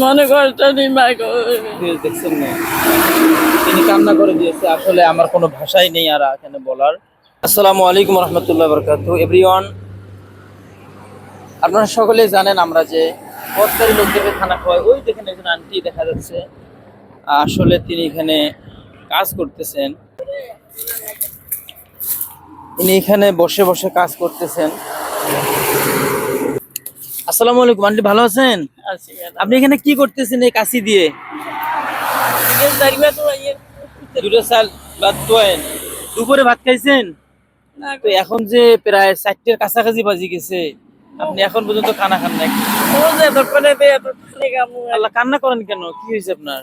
মনে করতো নি মা গো। দেখছেন না, তিনি কান্না করে দিয়েছে। আসলে আমার কোনো ভাষাই নেই আর এখানে বলার। আসসালামু আলাইকুম রহমতুল্লাহ বরকাতু। এভরিওয়ান, আপনারা সকলেই জানেন আমরা যে পথচারী লোকদেরকে খানা খাওয়াই। ওই দেখেন একজন আন্টি দেখা যাচ্ছে, আসলে তিনি এখানে কাজ করতেছেন। তিনি এখানে বসে বসে কাজ করতেছেন। আসসালামু আলাইকুম আন্টি, ভালো আছেন? আছি আপনি এখানে কি করতেছেন এই কাশি দিয়ে? দাঁড়িয়ে তো দুটো সাল ভাত তোয়েন, দুপুরে ভাত খাইছেন? না তো এখন যে প্রায় 4টের কাছাকাছি বাজি গেছে, আপনি এখন পর্যন্ত খানা খান না? ও যে দোকানে দে এত খালি কামু আল্লাহ, কান্না করেন কেন? কি হয়েছে আপনার?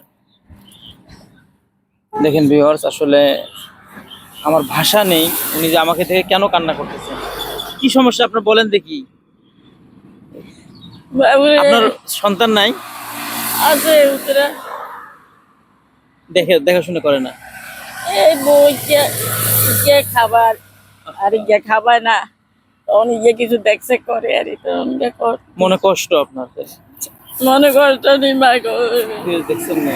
দেখেন ভিউয়ার্স, আসলে আমার ভাষা নেই। উনি যে আমাকে থেকে কেন কান্না করতেছেন, কি সমস্যা আপনার বলেন দেখি। আপনার সন্তান নাই? আছে উতরা দেখাশোনা করে না? এই বই কে খাবার আর ইয়ে খাবার না তখন ইয়ে কিছু দেখছে করে আর তখন কর মনে কষ্ট আপনার? মনে করতো নি মা গো। দেখছেন না,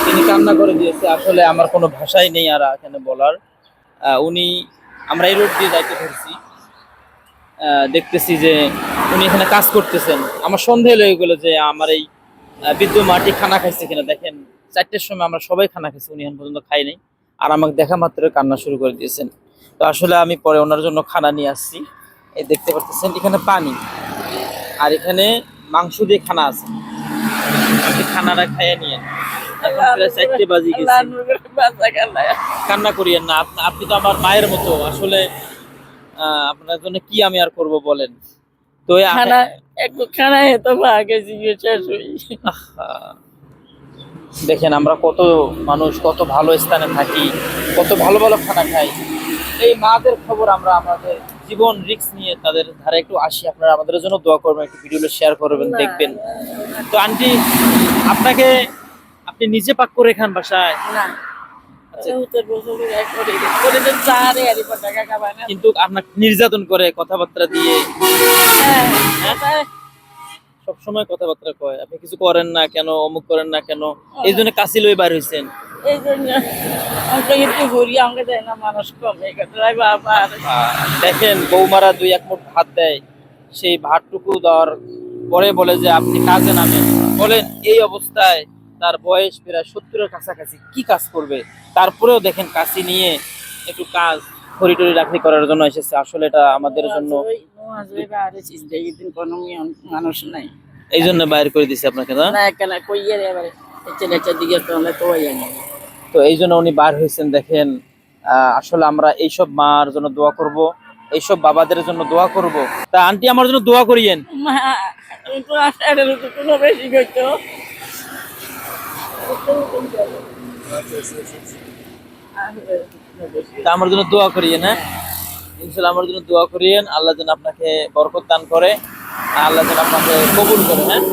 তিনি কান্না করে দিয়েছে। আসলে আমার কোনো ভাষাই নেই আর এখানে বলার। উনি, আমরা এই রোড দিয়ে যাইতে ধরছি, দেখতেছি যে উনি এখানে কাজ করতেছেন। আমার সন্দেহ হয়ে গেলো যে আমার এই বৃদ্ধ মাটি খানা খাইছে কিনা। দেখেন 4টের সময় আমরা সবাই খানা খাইছি, উনি এখন পর্যন্ত খাই নাই। আর আমাকে দেখা মাত্র কান্না শুরু করে দিয়েছেন। তো আসলে আমি পরে ওনার জন্য খানা নিয়ে আসছি। এই দেখতে পাচ্ছেন এখানে পানি, আর এখানে মাংস দিয়ে খানা আছে। আপনি খানাটা খাইয়ে নিয়ে, এখন প্রায় 4টে বাজি গেছে। কান্না করিয়েন না, আপনি তো আমার মায়ের মতো। আসলে আপনার জন্য কি আমি আর করব বলেন। তো খানা একটু খানা তো আগে শেষ হই। দেখেন আমরা কত মানুষ, কত ভালো স্থানে থাকি, কত ভালো ভালো খানা খাই। এই মাদের খবর আমরা আমাদের জীবন রিস্ক নিয়ে তাদের ধারে একটু আসি। আপনারা আমাদের জন্য দোয়া করবেন, একটু ভিডিওটা শেয়ার করবেন, দেখবেন। তো আন্টি, আপনাকে আপনি নিজে পাক করে খান বাসায়? না আচ্ছা, কিন্তু আপনাকে নির্যাতন করে কথাবার্তা দিয়ে, সব সময় কথাবার্তা কয়, আপনি কিছু করেন না কেন, অমুক করেন না কেন, এই জন্য কাশি লই বার হইছেন। এই জন্য আমাকে একটু ঘুরি, আমাকে দেয় না মানুষ কমে বাবা। দেখেন বৌমারা 2-1 মুঠ ভাত দেয়, সেই ভাতটুকু দেওয়ার পরে বলে যে আপনি কাজে নামেন। বলেন এই অবস্থায় তার বয়স প্রায় 70-এর কাছাকাছি, কি কাজ করবে? তারপরেও দেখেন কাশি নিয়ে একটু কাজ খড়ি টড়ি রাখি করার জন্য এসেছে। আসলে এটা আমাদের জন্য, মানুষ নাই, এই জন্য বাইরে করে দিছে আপনাকে না? তো এই জন্য উনি বার হয়েছেন। দেখেন আসলে আমরা এইসব মার জন্য দোয়া করব, এইসব বাবাদের জন্য দোয়া করব। তা আন্টি, আমার জন্য দোয়া করিয়েন। তা আমার জন্য দোয়া করিয়েন, হ্যাঁ ইনশাআল্লাহ আমার জন্য দোয়া করিয়েন। আল্লাহ যেন আপনাকে বরকত দান করে, আল্লাহ যেন আপনাকে কবুল করে। হ্যাঁ।